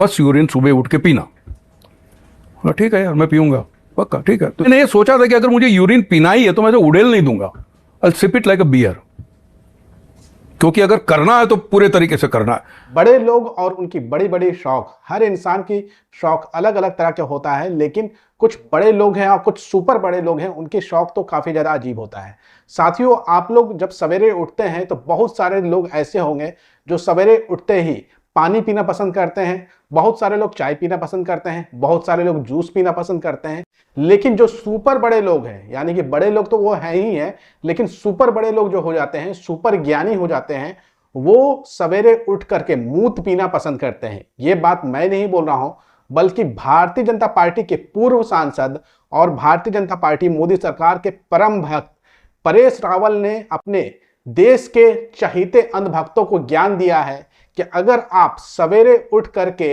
बस यूरिन सुबह उठ के पीना। ठीक है यार, मैं पीऊंगा पक्का, ठीक है। तो मैंने ये सोचा था कि अगर मुझे यूरिन पीना ही है तो मैं तो उड़ेल नहीं दूंगा, I sip it like a beer, क्योंकि अगर करना है तो पूरे तरीके से करना है। बड़े लोग और उनकी बड़ी बड़ी शौक, हर इंसान की शौक अलग अलग तरह के होता है, लेकिन कुछ बड़े लोग हैं और कुछ सुपर बड़े लोग हैं, उनके शौक तो काफी ज्यादा अजीब होता है। साथियों, आप लोग जब सवेरे उठते हैं तो बहुत सारे लोग ऐसे होंगे जो सवेरे उठते ही पानी पीना पसंद करते हैं, बहुत सारे लोग चाय पीना पसंद करते हैं, बहुत सारे लोग जूस पीना पसंद करते हैं। लेकिन जो सुपर बड़े लोग हैं, यानी कि बड़े लोग तो वो हैं ही हैं, लेकिन सुपर बड़े लोग जो हो जाते हैं, सुपर ज्ञानी हो जाते हैं, वो सवेरे उठ करके मूत पीना पसंद करते हैं। ये बात मैं नहीं बोल रहा हूं, बल्कि भारतीय जनता पार्टी के पूर्व सांसद और भारतीय जनता पार्टी मोदी सरकार के परम भक्त परेश रावल ने अपने देश के चहीते अंधभक्तों को ज्ञान दिया है कि अगर आप सवेरे उठ करके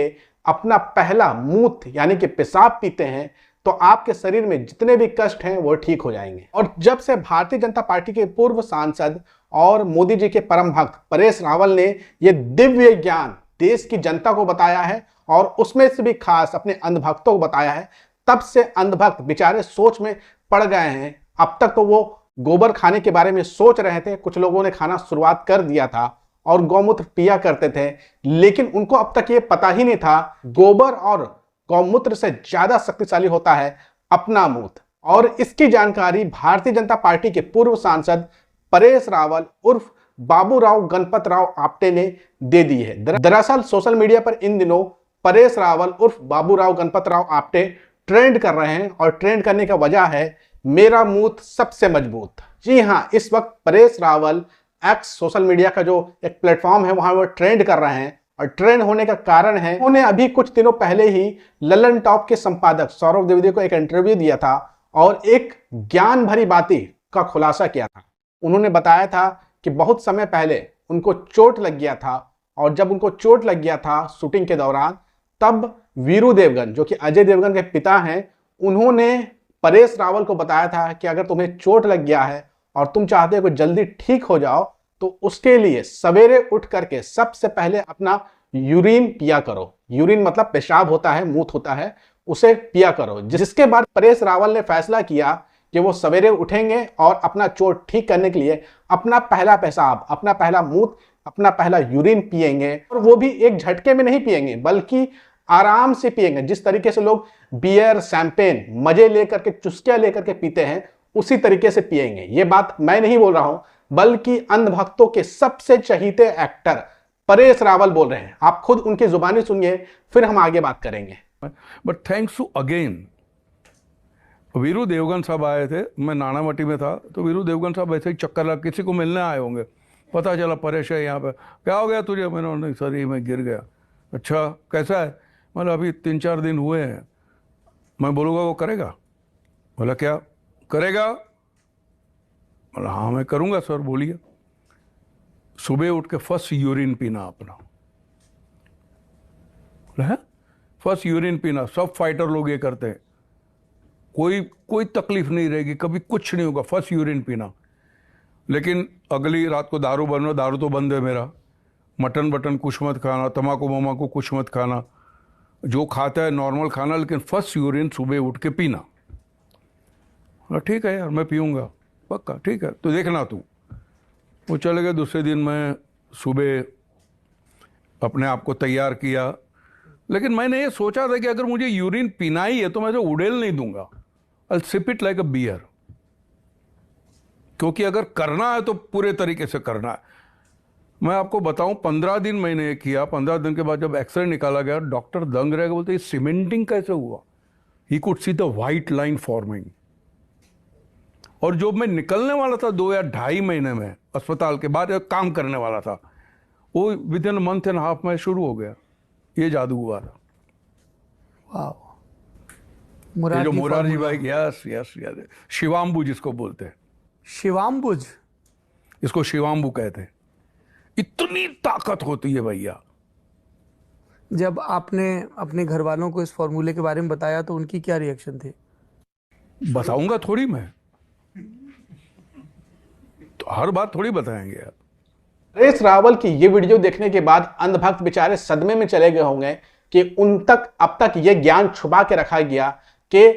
अपना पहला मूत यानी कि पेशाब पीते हैं तो आपके शरीर में जितने भी कष्ट हैं वो ठीक हो जाएंगे। और जब से भारतीय जनता पार्टी के पूर्व सांसद और मोदी जी के परम भक्त परेश रावल ने ये दिव्य ज्ञान देश की जनता को बताया है और उसमें से भी खास अपने अंधभक्तों को बताया है, तब से अंधभक्त बेचारे सोच में पड़ गए हैं। अब तक तो वो गोबर खाने के बारे में सोच रहे थे, कुछ लोगों ने खाना शुरुआत कर दिया था और गौमूत्र पिया करते थे, लेकिन उनको अब तक ये पता ही नहीं था गोबर और गौमूत्र से ज्यादा शक्तिशाली होता है अपना मूत। और इसकी जानकारी भारतीय जनता पार्टी के पूर्व सांसद परेश रावल उर्फ बाबूराव गणपत राव आप्टे ने दे दी है। दरअसल सोशल मीडिया पर इन दिनों परेश रावल उर्फ बाबूराव गणपत राव आप्टे ट्रेंड कर रहे हैं और ट्रेंड करने का वजह है मेरा मूत सबसे मजबूत। जी हां, इस वक्त Paresh Rawal x social media का जो एक प्लेटफॉर्म है वहां वो ट्रेंड कर रहे हैं और ट्रेंड होने का कारण है उन्होंने अभी कुछ दिनों पहले ही ललन टॉप के संपादक सौरभ द्विवेदी को एक इंटरव्यू दिया था और एक ज्ञान भरी बातें का खुलासा किया था। उन्होंने बताया था कि बहुत समय पहले उनको चोट लग गया था और जब उनको चोट लग गया था शूटिंग के दौरान, तब वीरू देवगन जो कि अजय देवगन के पिता हैं, उन्होंने परेश रावल को बताया था कि अगर तुम्हें चोट लग गया है और तुम चाहते हो कि जल्दी ठीक हो जाओ तो उसके लिए सवेरे उठ करके सबसे पहले अपना यूरिन पिया करो। यूरिन मतलब पेशाब होता है, मूत होता है, उसे पिया करो। जिसके बाद परेश रावल ने फैसला किया कि वो सवेरे उठेंगे और अपना चोट ठीक करने के लिए अपना पहला पेशाब, अपना पहला मूत, अपना पहला यूरिन पिएंगे। और वो भी एक झटके में नहीं पिएंगे बल्कि आराम से पिएंगे। जिस तरीके से लोग बियर, शैंपेन मजे लेकर के, चुस्कियां लेकर के पीते हैं, उसी तरीके से पिएंगे। ये बात मैं नहीं बोल रहा हूं, बल्कि अंधभक्तों के सबसे चहीते एक्टर परेश रावल बोल रहे हैं। आप खुद उनकी जुबानी सुनिए, फिर हम आगे बात करेंगे। But thanks to again Veeru Devgan साहब आए थे, मैं नानामटी में था, तो वीरू देवगन साहब ऐसे ही चक्कर लगा, किसी को मिलने आए होंगे, पता चला परेश है यहाँ पे, क्या हो गया तुझे? मैंने नहीं सर ये मैं गिर गया। अच्छा कैसा है? मतलब अभी 3-4 दिन हुए हैं। मैं बोलूँगा वो करेगा? बोला क्या करेगा? बोला हाँ मैं करूँगा सर, बोलिए। सुबह उठ के फर्स्ट यूरिन पीना अपना है, फर्स्ट यूरिन पीना। सब फाइटर लोग ये करते हैं, कोई तकलीफ नहीं रहेगी, कभी कुछ नहीं होगा, फर्स्ट यूरिन पीना। लेकिन अगली रात को दारू बनो, दारू तो बंद है मेरा, मटन बटन कुछ मत खाना, तम्बाकू ममाकू कुछ मत खाना, जो खाता है नॉर्मल खाना, लेकिन फर्स्ट यूरिन सुबह उठ के पीना। ठीक है यार, मैं पीऊँगा पक्का, ठीक है, तो देखना तू। वो चले गए। दूसरे दिन मैं सुबह अपने आप को तैयार किया, लेकिन मैंने ये सोचा था कि अगर मुझे यूरिन पीना ही है तो मैं तो उड़ेल नहीं दूंगा, I sip it like a beer, क्योंकि अगर करना है तो पूरे तरीके से करना है। मैं आपको बताऊं 15 दिन मैंने ये किया। 15 दिन के बाद जब एक्सरे निकाला गया, डॉक्टर दंग रह गए, बोलते सीमेंटिंग कैसे हुआ? He could see the white line forming. और जो मैं निकलने वाला था 2 या 2.5 महीने में अस्पताल के बाद काम करने वाला था, वो with in month and half में शुरू हो गया। ये जादू हुआ था। ये जो मोरारजी भाई, यस यस यस, शिवाम्बू जिसको बोलते हैं, शिवाम्बुज, इसको शिवाम्बू कहते हैं। इतनी ताकत होती है भैया। जब आपने अपने घर वालों को इस फॉर्मूले के बारे में बताया तो उनकी क्या रिएक्शन थे? बताऊंगा थोड़ी मैं, तो हर बात थोड़ी बताएंगे आप। परेश रावल की ये वीडियो देखने के बाद अंधभक्त बेचारे सदमे में चले गए होंगे। कि उन तक अब तक ये ज्ञान छुपा के रखा गया कि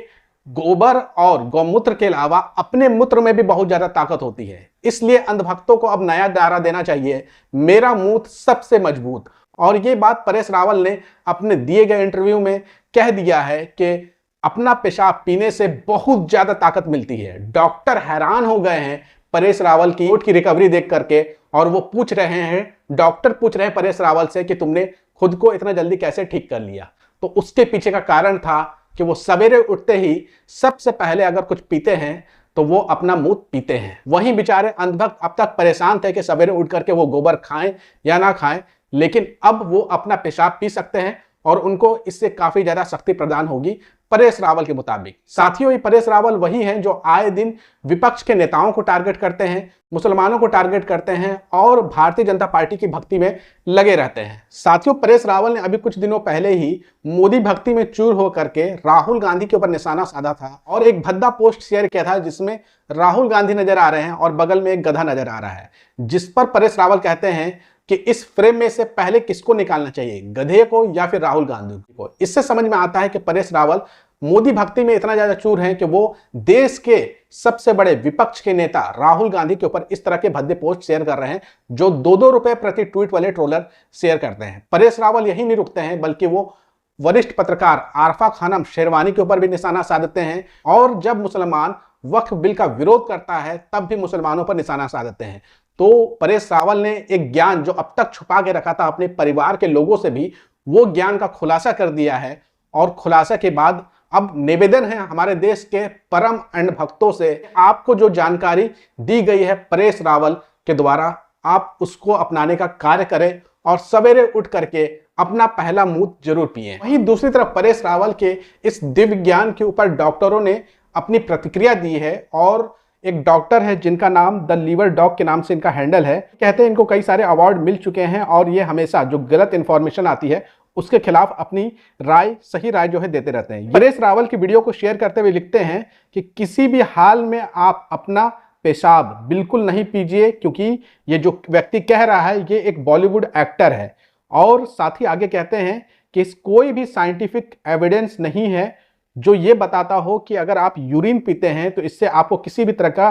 गोबर और गौमूत्र के अलावा अपने मूत्र में भी बहुत ज्यादा ताकत होती है। इसलिए अंधभक्तों को अब नया दायरा देना चाहिए, मेरा मूत्र सबसे मजबूत। और ये बात परेश रावल ने अपने दिए गए इंटरव्यू में कह दिया है कि अपना पेशाब पीने से बहुत ज्यादा ताकत मिलती है। डॉक्टर हैरान हो गए हैं परेश रावल की वोट की रिकवरी देख करके, और वो पूछ रहे हैं, डॉक्टर पूछ रहे हैं परेश रावल से कि तुमने खुद को इतना जल्दी कैसे ठीक कर लिया। तो उसके पीछे का कारण था कि वो सवेरे उठते ही सबसे पहले अगर कुछ पीते हैं तो वो अपना मूत्र पीते हैं। वहीं बेचारे अंधभक्त अब तक परेशान थे कि सवेरे उठ करके वो गोबर खाएं या ना खाएं, लेकिन अब वो अपना पेशाब पी सकते हैं और उनको इससे काफी ज्यादा शक्ति प्रदान होगी परेश रावल के मुताबिक। साथियों, ये परेश रावल वही हैं जो आए दिन विपक्ष के नेताओं को टारगेट करते हैं, मुसलमानों को टारगेट करते हैं और भारतीय जनता पार्टी की भक्ति में लगे रहते हैं। साथियों, परेश रावल ने अभी कुछ दिनों पहले ही मोदी भक्ति में चूर होकर के राहुल गांधी के ऊपर निशाना साधा था और एक भद्दा पोस्ट शेयर किया था जिसमें राहुल गांधी नजर आ रहे हैं और बगल में एक गधा नजर आ रहा है, जिस पर परेश रावल कहते हैं कि इस फ्रेम में से पहले किसको निकालना चाहिए, गधे को या फिर राहुल गांधी को। इससे समझ में आता है कि परेश रावल मोदी भक्ति में इतना ज्यादा चूर हैं कि वो देश के सबसे बड़े विपक्ष के नेता राहुल गांधी के ऊपर इस तरह के भद्दे पोस्ट शेयर कर रहे हैं जो 2-2 रुपए प्रति ट्वीट वाले ट्रोलर शेयर करते हैं। परेश रावल यही नहीं रुकते हैं, बल्कि वो वरिष्ठ पत्रकार आरफा खानम शेरवानी के ऊपर भी निशाना साधते हैं और जब मुसलमान वक्फ बिल का विरोध करता है तब भी मुसलमानों पर निशाना साधते हैं। तो परेश रावल ने एक ज्ञान जो अब तक छुपा के रखा था अपने परिवार के लोगों से भी, वो ज्ञान का खुलासा कर दिया है। और खुलासा के बाद अब निवेदन है हमारे देश के परम अंध भक्तों से, आपको जो जानकारी दी गई है परेश रावल के द्वारा, आप उसको अपनाने का कार्य करें और सवेरे उठ करके अपना पहला मूत्र जरूर पिएं। वहीं दूसरी तरफ परेश रावल के इस दिव्य ज्ञान के ऊपर डॉक्टरों ने अपनी प्रतिक्रिया दी है और एक डॉक्टर है जिनका नाम द लीवर डॉग के नाम से इनका हैंडल है। कहते हैं इनको कई सारे अवार्ड मिल चुके हैं और ये हमेशा जो गलत इंफॉर्मेशन आती है उसके खिलाफ अपनी राय, सही राय जो है देते रहते हैं। परेश रावल की वीडियो को शेयर करते हुए लिखते हैं कि किसी भी हाल में आप अपना पेशाब बिल्कुल नहीं पीजिए, क्योंकि ये जो व्यक्ति कह रहा है ये एक बॉलीवुड एक्टर है। और साथ ही आगे कहते हैं कि कोई भी साइंटिफिक एविडेंस नहीं है जो ये बताता हो कि अगर आप यूरिन पीते हैं तो इससे आपको किसी भी तरह का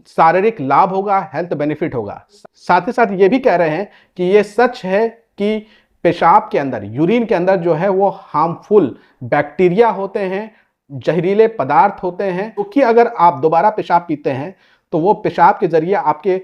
शारीरिक लाभ होगा, हेल्थ बेनिफिट होगा। साथ ही साथ ये भी कह रहे हैं कि ये सच है कि पेशाब के अंदर, यूरिन के अंदर जो है वो हार्मफुल बैक्टीरिया होते हैं, जहरीले पदार्थ होते हैं, क्योंकि अगर आप दोबारा पेशाब पीते हैं तो वो पेशाब के जरिए आपके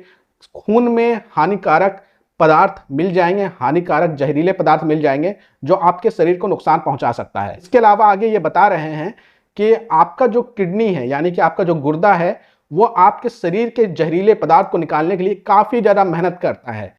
खून में हानिकारक पदार्थ मिल जाएंगे, हानिकारक जहरीले पदार्थ मिल जाएंगे जो आपके शरीर को नुकसान पहुंचा सकता है। इसके अलावा आगे ये बता रहे हैं कि आपका जो किडनी है, यानी कि आपका जो गुर्दा है, वो आपके शरीर के जहरीले पदार्थ को निकालने के लिए काफी ज्यादा मेहनत करता है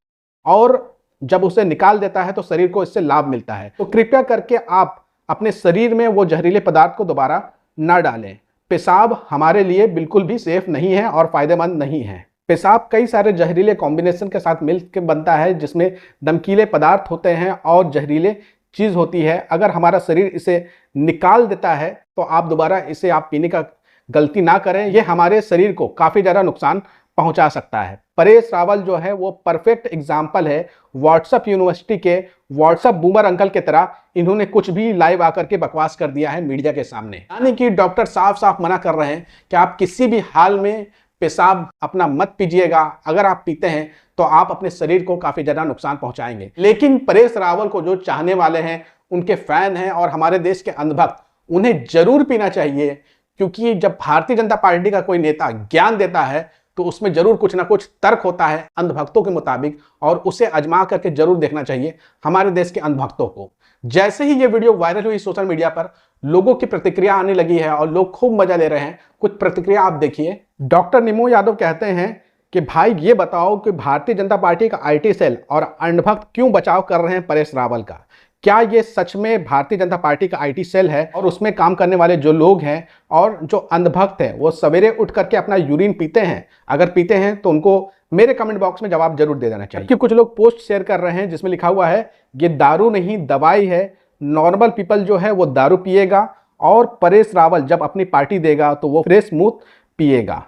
और जब उसे निकाल देता है तो शरीर को इससे लाभ मिलता है। तो कृपया करके आप अपने शरीर में वो जहरीले पदार्थ को दोबारा न डालें। पेशाब हमारे लिए बिल्कुल भी सेफ नहीं है और फायदेमंद नहीं है। पेशाब कई सारे जहरीले कॉम्बिनेशन के साथ मिलकर बनता है, जिसमें नमकीले पदार्थ होते हैं और जहरीले चीज होती है। अगर हमारा शरीर इसे निकाल देता है तो आप दोबारा इसे आप पीने का गलती ना करें, ये हमारे शरीर को काफी ज्यादा नुकसान पहुंचा सकता है। परेश रावल जो है वो परफेक्ट एग्जाम्पल है व्हाट्सएप यूनिवर्सिटी के व्हाट्सएप बूमर अंकल की तरह। इन्होंने कुछ भी लाइव आकर के बकवास कर दिया है मीडिया के सामने, यानी कि डॉक्टर साफ साफ मना कर रहे हैं कि आप किसी भी हाल में पेशाब अपना मत पीजिएगा। अगर आप पीते हैं तो आप अपने शरीर को काफी ज्यादा नुकसान पहुंचाएंगे। लेकिन परेश रावल को जो चाहने वाले हैं, उनके फैन हैं और हमारे देश के अंधभक्त, उन्हें जरूर पीना चाहिए, क्योंकि जब भारतीय जनता पार्टी का कोई नेता ज्ञान देता है तो उसमें जरूर कुछ ना कुछ तर्क होता है अंधभक्तों के मुताबिक, और उसे आजमा करके जरूर देखना चाहिए हमारे देश के अंधभक्तों को। जैसे ही ये वीडियो वायरल हुई सोशल मीडिया पर, लोगों की प्रतिक्रिया आने लगी है और लोग खूब मजा ले रहे हैं। कुछ प्रतिक्रिया आप देखिए। डॉक्टर निमो यादव कहते हैं कि भाई ये बताओ कि भारतीय जनता पार्टी का आईटी सेल और अंधभक्त क्यों बचाव कर रहे हैं परेश रावल का? क्या ये सच में भारतीय जनता पार्टी का आईटी सेल है और उसमें काम करने वाले जो लोग हैं और जो अंधभक्त हैं वो सवेरे उठ करके अपना यूरिन पीते हैं? अगर पीते हैं तो उनको मेरे कमेंट बॉक्स में जवाब जरूर दे देना चाहिए। कुछ लोग पोस्ट शेयर कर रहे हैं जिसमें लिखा हुआ है ये दारू नहीं दवाई है, नॉर्मल पीपल जो है वो दारू पिएगा और परेश रावल जब अपनी पार्टी देगा तो वो फ्रेश मूत्र पिएगा।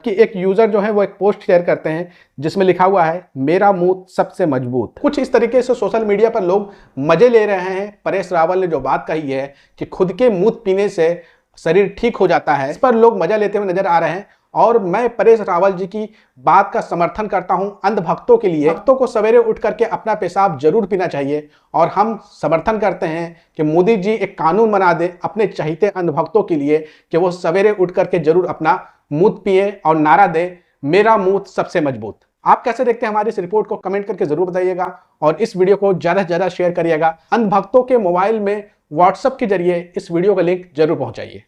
कि एक यूजर जो है वो एक पोस्ट शेयर करते हैं जिसमें लिखा हुआ है मेरा मुंह सबसे मजबूत। कुछ इस तरीके से सोशल मीडिया पर लोग मजे ले रहे हैं। परेश रावल ने जो बात कही है कि खुद के मूत पीने से शरीर ठीक हो जाता है, इस पर लोग मजा लेते हुए नजर आ रहे हैं। और मैं परेश रावल जी की बात का समर्थन करता हूं। अंधभक्तों के लिए, भक्तों को सवेरे उठ करके अपना पेशाब जरूर पीना चाहिए। और हम समर्थन करते हैं कि मोदी जी एक कानून बना दे अपने चहीते अंधभक्तों के लिए कि वो सवेरे उठ करके जरूर अपना मूत पिए और नारा दे मेरा मूत सबसे मजबूत। आप कैसे देखते हैं हमारी इस रिपोर्ट को, कमेंट करके जरूर बताइएगा और इस वीडियो को ज्यादा से ज्यादा शेयर करिएगा। अंधभक्तों के मोबाइल में व्हाट्सएप के जरिए इस वीडियो का लिंक जरूर पहुंचाइए।